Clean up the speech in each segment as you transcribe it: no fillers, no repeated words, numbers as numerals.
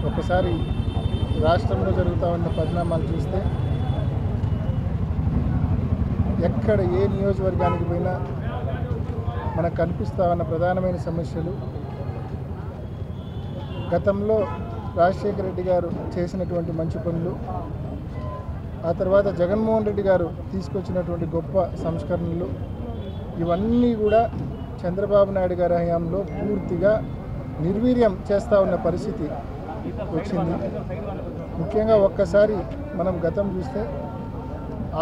ఒకసారి రాష్ట్రంలో జరుగుతూ ఉన్న పరిణామాలు చూస్తే ఎక్కడ ఏ నియోజకవర్గానికి పోయినా మనకు కనిపిస్తూ ఉన్న ప్రధానమైన సమస్యలు గతంలో రాజశేఖర రెడ్డి గారు చేసినటువంటి మంచి పనులు, ఆ తర్వాత జగన్మోహన్ రెడ్డి గారు తీసుకొచ్చినటువంటి గొప్ప సంస్కరణలు, ఇవన్నీ కూడా చంద్రబాబు నాయుడు గారి హయాంలో పూర్తిగా నిర్వీర్యం చేస్తూ ఉన్న పరిస్థితి వచ్చింది. ముఖ్యంగా ఒక్కసారి మనం గతం చూస్తే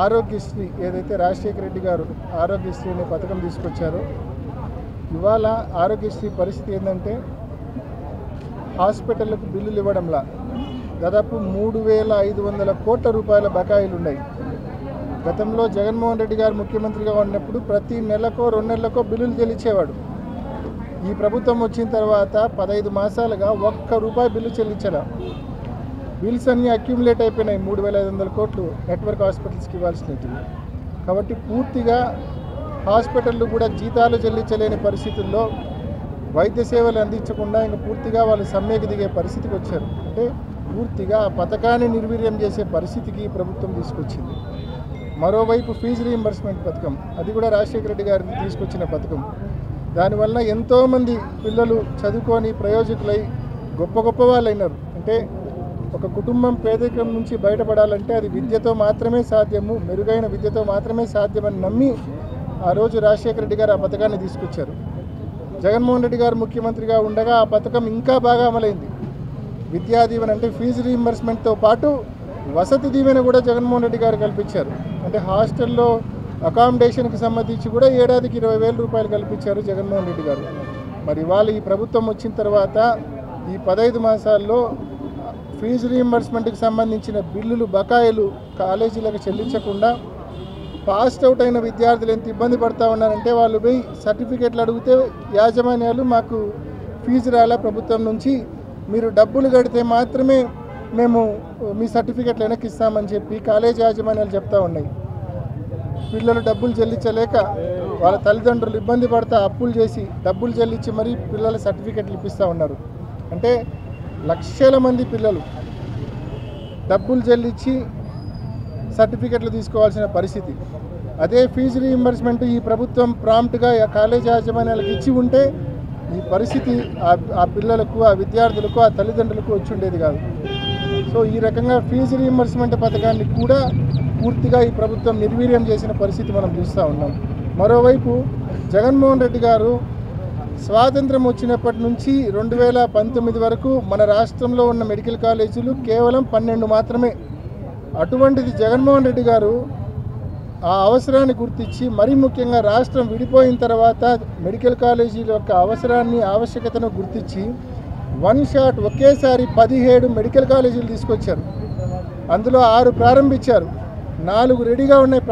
ఆరోగ్యశ్రీ ఏదైతే రాజశేఖర రెడ్డి గారు ఆరోగ్యశ్రీ అనే పథకం తీసుకొచ్చారో, ఇవాళ ఆరోగ్యశ్రీ పరిస్థితి ఏంటంటే హాస్పిటళ్లకు బిల్లులు ఇవ్వడంలా దాదాపు 3,500 కోట్ల రూపాయల బకాయిలు ఉన్నాయి. గతంలో జగన్మోహన్ రెడ్డి గారు ముఖ్యమంత్రిగా ఉన్నప్పుడు ప్రతి నెలకో 2 నెలలకో బిల్లులు చెల్లించేవాడు. ఈ ప్రభుత్వం వచ్చిన తర్వాత 15 మాసాలుగా ₹1 బిల్లు చెల్లించడం. బిల్స్ అన్నీ అక్యుములేట్ అయిపోయినాయి. 3,500 కోట్లు నెట్వర్క్ హాస్పిటల్స్కి ఇవ్వాల్సినవి. కాబట్టి పూర్తిగా హాస్పిటళ్ళు కూడా జీతాలు చెల్లించలేని పరిస్థితుల్లో వైద్య సేవలు అందించకుండా ఇంకా పూర్తిగా వాళ్ళు సమ్మెకు దిగే పరిస్థితికి వచ్చారు. అంటే పూర్తిగా ఆ పథకాన్ని నిర్వీర్యం చేసే పరిస్థితికి ప్రభుత్వం తీసుకొచ్చింది. మరోవైపు ఫీజు రీయింబర్స్మెంట్ పథకం, అది కూడా రాజశేఖర రెడ్డి గారు తీసుకొచ్చిన పథకం. దానివల్ల ఎంతోమంది పిల్లలు చదువుకొని ప్రయోజకులై గొప్ప గొప్ప వాళ్ళు అయినారు. అంటే ఒక కుటుంబం పేదరికం నుంచి బయటపడాలంటే అది విద్యతో మాత్రమే సాధ్యము, మెరుగైన విద్యతో మాత్రమే సాధ్యమని నమ్మి ఆ రోజు రాజశేఖర రెడ్డి గారు ఆ పథకాన్ని తీసుకొచ్చారు. జగన్మోహన్ రెడ్డి గారు ముఖ్యమంత్రిగా ఉండగా ఆ పథకం ఇంకా బాగా అమలైంది. విద్యా దీవెన అంటే ఫీజు రీయింబర్స్మెంట్తో పాటు వసతి దీవెన కూడా జగన్మోహన్ రెడ్డి గారు కల్పించారు. అంటే హాస్టల్లో అకామిడేషన్కి సంబంధించి కూడా ఏడాదికి 20,000 రూపాయలు కల్పించారు జగన్మోహన్ రెడ్డి గారు. మరి వాళ్ళు ఈ ప్రభుత్వం వచ్చిన తర్వాత ఈ 15 మాసాల్లో ఫీజు రీయింబర్స్మెంట్కి సంబంధించిన బిల్లులు బకాయిలు కాలేజీలకు చెల్లించకుండా పాస్డ్ అవుట్ అయిన విద్యార్థులు ఎంత ఇబ్బంది పడుతూ ఉన్నారంటే వాళ్ళు పోయి సర్టిఫికెట్లు అడిగితే యాజమాన్యాలు మాకు ఫీజు రాలా ప్రభుత్వం నుంచి, మీరు డబ్బులు కడితే మాత్రమే మేము మీ సర్టిఫికెట్లు వెనక్కి ఇస్తామని చెప్పి కాలేజీ యాజమాన్యాలు చెప్తూ ఉన్నాయి. పిల్లలు డబ్బులు చెల్లించలేక వాళ్ళ తల్లిదండ్రులు ఇబ్బంది పడతా అప్పులు చేసి డబ్బులు చెల్లించి మరీ పిల్లల సర్టిఫికెట్లు ఇప్పిస్తూ ఉన్నారు. అంటే లక్షల మంది పిల్లలు డబ్బులు చెల్లించి సర్టిఫికెట్లు తీసుకోవాల్సిన పరిస్థితి. అదే ఫీజు రీయింబర్స్మెంట్ ఈ ప్రభుత్వం ప్రాంప్ట్గా కాలేజీ యాజమాన్యాలకు ఇచ్చి ఉంటే ఈ పరిస్థితి ఆ పిల్లలకు, ఆ విద్యార్థులకు, ఆ తల్లిదండ్రులకు వచ్చి ఉండేది కాదు. సో ఈ రకంగా ఫీజు రీయింబర్స్మెంట్ పథకాన్ని కూడా పూర్తిగా ఈ ప్రభుత్వం నిర్వీర్యం చేసిన పరిస్థితి మనం చూస్తూ ఉన్నాం. మరోవైపు జగన్మోహన్ రెడ్డి గారు స్వాతంత్రం వచ్చినప్పటి నుంచి 2019 వరకు మన రాష్ట్రంలో ఉన్న మెడికల్ కాలేజీలు కేవలం 12 మాత్రమే. అటువంటిది జగన్మోహన్ రెడ్డి గారు ఆ అవసరాన్ని గుర్తించి మరీ ముఖ్యంగా రాష్ట్రం విడిపోయిన తర్వాత మెడికల్ కాలేజీల యొక్క అవసరాన్ని, ఆవశ్యకతను గుర్తించి వన్ షాట్ ఒకేసారి 17 మెడికల్ కాలేజీలు తీసుకొచ్చారు. అందులో 6 ప్రారంభించారు, 4 రెడీగా ఉన్నాయి.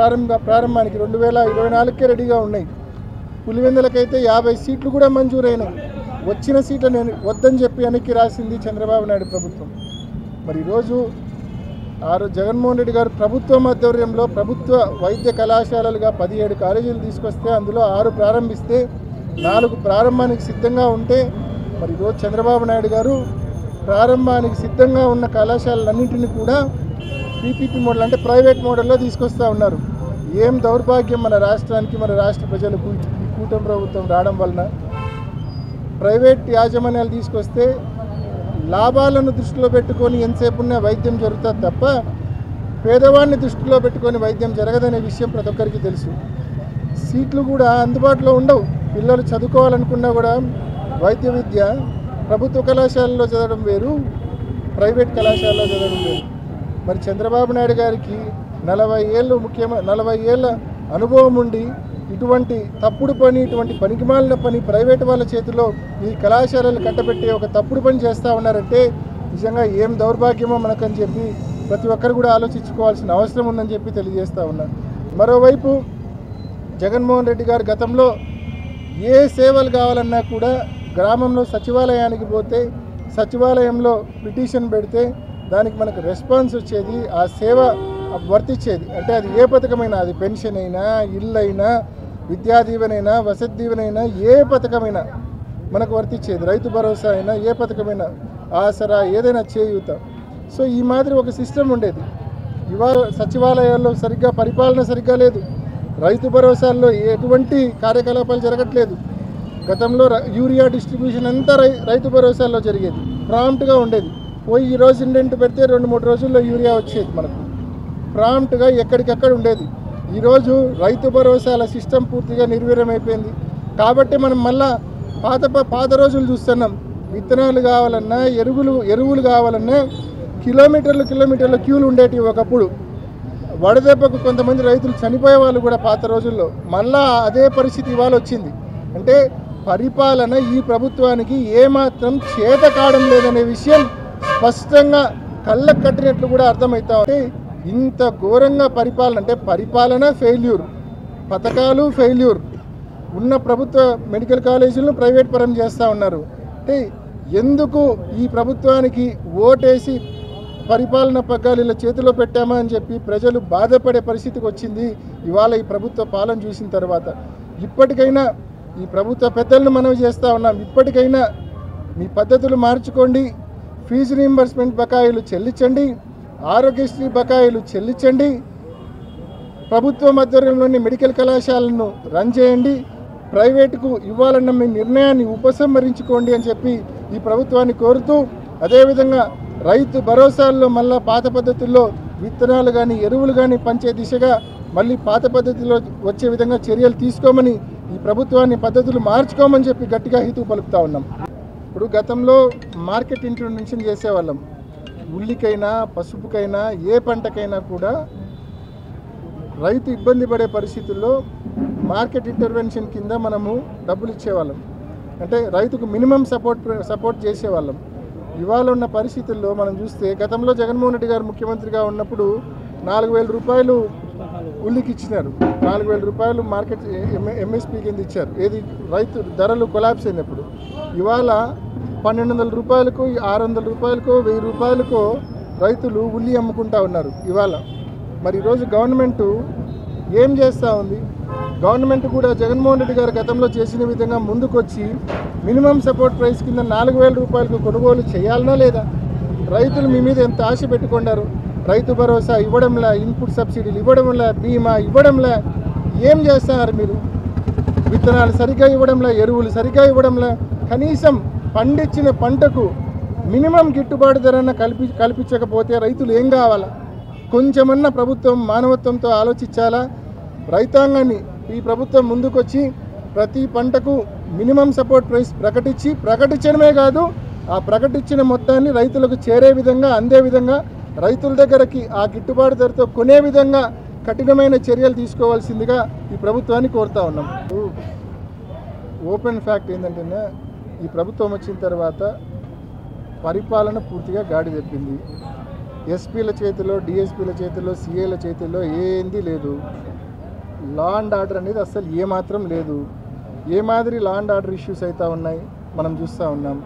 ప్రారంభానికి 2024కే రెడీగా ఉన్నాయి. పులివెందులకైతే 50 సీట్లు కూడా మంజూరైనాయి. వచ్చిన సీట్లు నేను వద్దని చెప్పి వెనక్కి రాసింది చంద్రబాబు నాయుడు ప్రభుత్వం. మరి ఈరోజు జగన్మోహన్ రెడ్డి గారు ప్రభుత్వ ఆధ్వర్యంలో ప్రభుత్వ వైద్య కళాశాలలుగా 17 కాలేజీలు తీసుకొస్తే అందులో 6 ప్రారంభిస్తే 4 ప్రారంభానికి సిద్ధంగా ఉంటే, మరి ఈరోజు చంద్రబాబు నాయుడు గారు ప్రారంభానికి సిద్ధంగా ఉన్న కళాశాలలన్నింటినీ కూడా పీపీపీ మోడల్ అంటే ప్రైవేట్ మోడల్లో తీసుకొస్తూ ఉన్నారు. ఏం దౌర్భాగ్యం మన రాష్ట్రానికి, మన రాష్ట్ర ప్రజలకు ఈ కూటమి ప్రభుత్వం రావడం వలన. ప్రైవేట్ యాజమాన్యాలు తీసుకొస్తే లాభాలను దృష్టిలో పెట్టుకొని ఎంతసేపు ఉన్న వైద్యం జరుగుతుంది తప్ప పేదవాడిని దృష్టిలో పెట్టుకొని వైద్యం జరగదనే విషయం ప్రతి ఒక్కరికి తెలుసు. సీట్లు కూడా అందుబాటులో ఉండవు. పిల్లలు చదువుకోవాలనుకున్నా కూడా వైద్య విద్య ప్రభుత్వ కళాశాలలో చదవడం వేరు, ప్రైవేట్ కళాశాలలో చదవడం వేరు. మరి చంద్రబాబు నాయుడు గారికి 40 ఏళ్ళ అనుభవం ఉండి ఇటువంటి తప్పుడు పని, ఇటువంటి పనికిమాలిన పని ప్రైవేట్ వాళ్ళ చేతిలో ఈ కళాశాలలు కట్టబెట్టి ఒక తప్పుడు పని చేస్తూ ఉన్నారంటే నిజంగా ఏం దౌర్భాగ్యమో మనకని చెప్పి ప్రతి ఒక్కరు కూడా ఆలోచించుకోవాల్సిన అవసరం ఉందని చెప్పి తెలియజేస్తూ ఉన్నారు. మరోవైపు జగన్మోహన్ రెడ్డి గారు గతంలో ఏ సేవలు కావాలన్నా కూడా గ్రామంలో సచివాలయానికి పోతే సచివాలయంలో పిటిషన్ పెడితే దానికి మనకు రెస్పాన్స్ వచ్చేది, ఆ సేవ వర్తించేది. అంటే అది ఏ పథకమైనా, అది పెన్షన్ అయినా, ఇల్లు అయినా, విద్యా దీవెనైనా వసతి దీవెనైనా ఏ పథకమైనా మనకు వర్తించేది, రైతు భరోసా అయినా ఏ పథకమైనా, ఆసరా ఏదైనా చేయూత. సో ఈ మాదిరి ఒక సిస్టమ్ ఉండేది. ఇవాళ సచివాలయాల్లో సరిగ్గా పరిపాలన సరిగ్గా లేదు, రైతు భరోసాల్లో ఎటువంటి కార్యకలాపాలు జరగట్లేదు. గతంలో యూరియా డిస్ట్రిబ్యూషన్ అంతా రైతు భరోసాల్లో జరిగేది, ప్రాంప్ట్గా ఉండేది. పోయి ఈరోజు ఇండెంట్ పెడితే 2-3 రోజుల్లో యూరియా వచ్చేది, మనకు ప్రాంప్ట్గా ఎక్కడికక్కడ ఉండేది. ఈరోజు రైతు భరోసాల సిస్టమ్ పూర్తిగా నిర్వీర్యమైపోయింది. కాబట్టి మనం మళ్ళా పాత రోజులు చూస్తున్నాం. విత్తనాలు కావాలన్నా ఎరువులు కావాలన్నా కిలోమీటర్ల క్యూలు ఉండేటివి ఒకప్పుడు. వడదెబ్బకు కొంతమంది రైతులు చనిపోయే వాళ్ళు కూడా పాత రోజుల్లో. మళ్ళా అదే పరిస్థితి ఇవాళ వచ్చింది. అంటే పరిపాలన ఈ ప్రభుత్వానికి ఏమాత్రం చేత కావడం లేదనే విషయం స్పష్టంగా కళ్ళకు కట్టినట్లు కూడా అర్థమవుతా ఉంది. ఇంత ఘోరంగా పరిపాలన అంటే పరిపాలన ఫెయిల్యూర్, పథకాలు ఫెయిల్యూర్, ఉన్న ప్రభుత్వ మెడికల్ కాలేజీలను ప్రైవేట్ పరం చేస్తూ ఉన్నారు. అంటే ఎందుకు ఈ ప్రభుత్వానికి ఓటేసి పరిపాలన పగ్గాలు ఇలా చేతిలో పెట్టామా అని చెప్పి ప్రజలు బాధపడే పరిస్థితికి వచ్చింది ఇవాళ ఈ ప్రభుత్వ పాలన చూసిన తర్వాత. ఇప్పటికైనా ఈ ప్రభుత్వ పెద్దలను మనవి చేస్తూ ఉన్నాం, ఇప్పటికైనా మీ పద్ధతులు మార్చుకోండి, ఫీజు రీయింబర్స్మెంట్ బకాయిలు చెల్లించండి, ఆరోగ్యశ్రీ బకాయిలు చెల్లించండి, ప్రభుత్వ ఆధ్వర్యంలోని మెడికల్ కళాశాలను రన్ చేయండి, ప్రైవేటుకు ఇవ్వాలన్న మీ నిర్ణయాన్ని ఉపసంహరించుకోండి అని చెప్పి ఈ ప్రభుత్వాన్ని కోరుతూ, అదేవిధంగా రైతు భరోసాల్లో మళ్ళా పాత పద్ధతుల్లో విత్తనాలు కానీ ఎరువులు కానీ పంచే దిశగా మళ్ళీ పాత పద్ధతిలో వచ్చే విధంగా చర్యలు తీసుకోమని, ఈ ప్రభుత్వాన్ని పద్ధతులు మార్చుకోమని చెప్పి గట్టిగా హితవు పలుకుతా ఉన్నాం. ఇప్పుడు గతంలో మార్కెట్ ఇంట్రొడక్షన్ చేసేవాళ్ళం. ఉల్లికైనా పసుపుకైనా ఏ పంటకైనా కూడా రైతు ఇబ్బంది పడే పరిస్థితుల్లో మార్కెట్ ఇంటర్వెన్షన్ కింద మనము డబ్బులు ఇచ్చేవాళ్ళం. అంటే రైతుకు మినిమం సపోర్ట్ చేసేవాళ్ళం. ఇవాళ ఉన్న పరిస్థితుల్లో మనం చూస్తే గతంలో జగన్మోహన్ రెడ్డి గారు ముఖ్యమంత్రిగా ఉన్నప్పుడు 4,000 రూపాయలు ఉల్లికి ఇచ్చినారు, 4,000 రూపాయలు మార్కెట్ ఎంఎస్పీ కింద ఇచ్చారు. ఏది రైతు ధరలు కొలాప్స్ అయినప్పుడు. ఇవాళ 1,200 రూపాయలకు 600 రూపాయలకో 1000 రూపాయలకో రైతులు ఉల్లి అమ్ముకుంటా ఉన్నారు ఇవాళ. మరి ఈరోజు గవర్నమెంట్ ఏం చేస్తూ ఉంది? గవర్నమెంట్ కూడా జగన్మోహన్ రెడ్డి గారు గతంలో చేసిన విధంగా ముందుకొచ్చి మినిమం సపోర్ట్ ప్రైస్ కింద 4,000 రూపాయలకు కొనుగోలు చేయాలనా లేదా? రైతులు మీ మీద ఎంత ఆశ పెట్టుకున్నారు? రైతు భరోసా ఇవ్వడంలా, ఇన్పుట్ సబ్సిడీలు ఇవ్వడంలా, బీమా ఇవ్వడంలా, ఏం చేస్తున్నారు మీరు? విత్తనాలు సరిగ్గా ఇవ్వడంలా, ఎరువులు సరిగ్గా ఇవ్వడంలా, కనీసం పండించిన పంటకు మినిమం గిట్టుబాటు ధరన కల్పించకపోతే రైతులు ఏం కావాలా? కొంచెమన్నా ప్రభుత్వం మానవత్వంతో ఆలోచించాలా? రైతాంగాన్ని ఈ ప్రభుత్వం ముందుకొచ్చి ప్రతి పంటకు మినిమం సపోర్ట్ ప్రైస్ ప్రకటించడమే కాదు, ఆ ప్రకటించిన మొత్తాన్ని రైతులకు చేరే విధంగా, అందే విధంగా, రైతుల దగ్గరకి ఆ గిట్టుబాటు ధరతో కొనే విధంగా కఠినమైన చర్యలు తీసుకోవాల్సిందిగా ఈ ప్రభుత్వాన్ని కోరుతా ఉన్నాం. ఓపెన్ ఫ్యాక్ట్ ఏంటంటే ఈ ప్రభుత్వం వచ్చిన తర్వాత పరిపాలన పూర్తిగా గాడి తెప్పింది. ఎస్పీల చేతిలో, డిఎస్పీల చేతిలో, సిఏల చేతిలో ఏంది లేదు. లా అండ్ ఆర్డర్ అనేది అస్సలు ఏమాత్రం లేదు. ఏ మాదిరి లా అండ్ ఆర్డర్ ఇష్యూస్ అవుతూ ఉన్నాయి మనం చూస్తూ ఉన్నాం.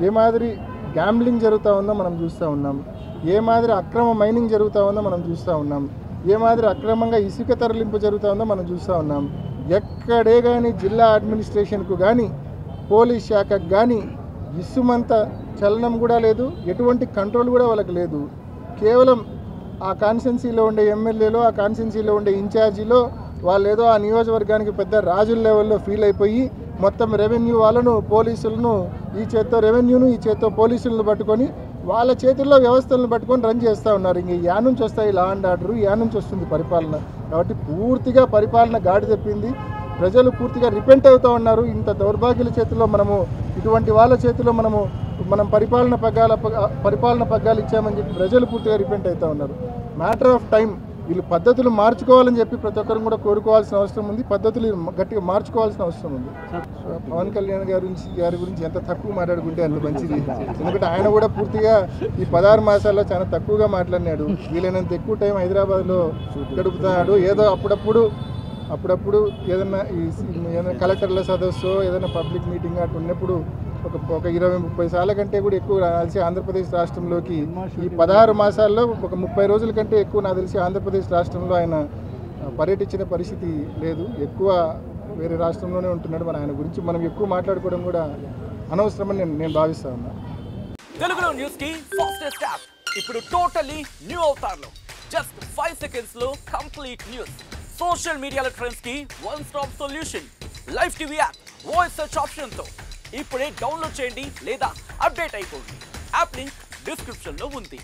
ఏ మాదిరి గ్యాంబ్లింగ్ జరుగుతూ ఉందో మనం చూస్తూ ఉన్నాం. ఏ మాదిరి అక్రమ మైనింగ్ జరుగుతూ ఉందో మనం చూస్తూ ఉన్నాం. ఏ మాదిరి అక్రమంగా ఇసుక తరలింపు జరుగుతూ ఉందో మనం చూస్తూ ఉన్నాం. ఎక్కడే కానీ జిల్లా అడ్మినిస్ట్రేషన్కు కానీ పోలీస్ శాఖకు కానీ ఇసుమంత చలనం కూడా లేదు, ఎటువంటి కంట్రోల్ కూడా వాళ్ళకి లేదు. కేవలం ఆ కాన్స్టిట్యున్సీలో ఉండే ఎమ్మెల్యేలో, ఆ కాన్స్టిట్యున్సీలో ఉండే ఇన్ఛార్జీలో వాళ్ళు ఏదో ఆ నియోజకవర్గానికి పెద్ద రాజుల లెవెల్లో ఫీల్ అయిపోయి మొత్తం రెవెన్యూ వాళ్ళను, పోలీసులను, ఈ చేత్తో రెవెన్యూను, ఈ చేత్తో పోలీసులను పట్టుకొని వాళ్ళ చేతుల్లో వ్యవస్థలను పట్టుకొని రన్ చేస్తూ ఉన్నారు. ఇంక యా నుంచి వస్తాయి లా అండ్ ఆర్డర్, యా నుంచి వస్తుంది పరిపాలన? కాబట్టి పూర్తిగా పరిపాలన గాడి తెప్పింది. ప్రజలు పూర్తిగా రిపెంట్ అవుతూ ఉన్నారు. ఇంత దౌర్భాగ్యుల చేతిలో మనము, ఇటువంటి వాళ్ళ చేతిలో మనం పరిపాలన పగ్గాలు ఇచ్చామని చెప్పి ప్రజలు పూర్తిగా రిపెంట్ అవుతూ ఉన్నారు. Matter of time. వీళ్ళు పద్ధతులు మార్చుకోవాలని చెప్పి ప్రతి ఒక్కరు కూడా కోరుకోవాల్సిన అవసరం ఉంది. పద్ధతులు గట్టిగా మార్చుకోవాల్సిన అవసరం ఉంది. పవన్ కళ్యాణ్ గారి గురించి ఎంత తక్కువ మాట్లాడుకుంటే అంత మంచిది. ఎందుకంటే ఆయన కూడా పూర్తిగా ఈ 16 మాసాల్లో చాలా తక్కువగా మాట్లాడినాడు. వీలైనంత ఎక్కువ టైం హైదరాబాద్లో గడుపుతున్నాడు. ఏదో అప్పుడప్పుడు ఏదైనా కలెక్టర్ల సదస్సు, ఏదైనా పబ్లిక్ మీటింగ్ అటు ఉన్నప్పుడు ఒక 20-30 సార్ల కంటే కూడా ఎక్కువ నాకు తెలిసి ఆంధ్రప్రదేశ్ రాష్ట్రంలోకి ఈ 16 మాసాల్లో ఒక 30 రోజుల కంటే ఎక్కువ నాకు తెలిసి ఆంధ్రప్రదేశ్ రాష్ట్రంలో ఆయన పర్యటించిన పరిస్థితి లేదు. ఎక్కువ వేరే రాష్ట్రంలోనే ఉంటున్నాడు. మన ఆయన గురించి మనం ఎక్కువ మాట్లాడుకోవడం కూడా అనవసరమని నేను భావిస్తా ఉన్నా. తెలుగులో న్యూస్ కి ఫాస్టెస్ట్ యాప్ ఇప్పుడు టోటలీ న్యూ అవతార్లో జస్ట్ 5 seconds లో కంప్లీట్ న్యూస్. సోషల్ మీడియాలో ట్రెండ్స్ కి one stop solution. Live TV app voice search option తో ఇప్పుడే డౌన్లోడ్ చేయండి లేదా అప్డేట్ అయిపోండి. యాప్ లింక్ డిస్క్రిప్షన్ లో ఉంది.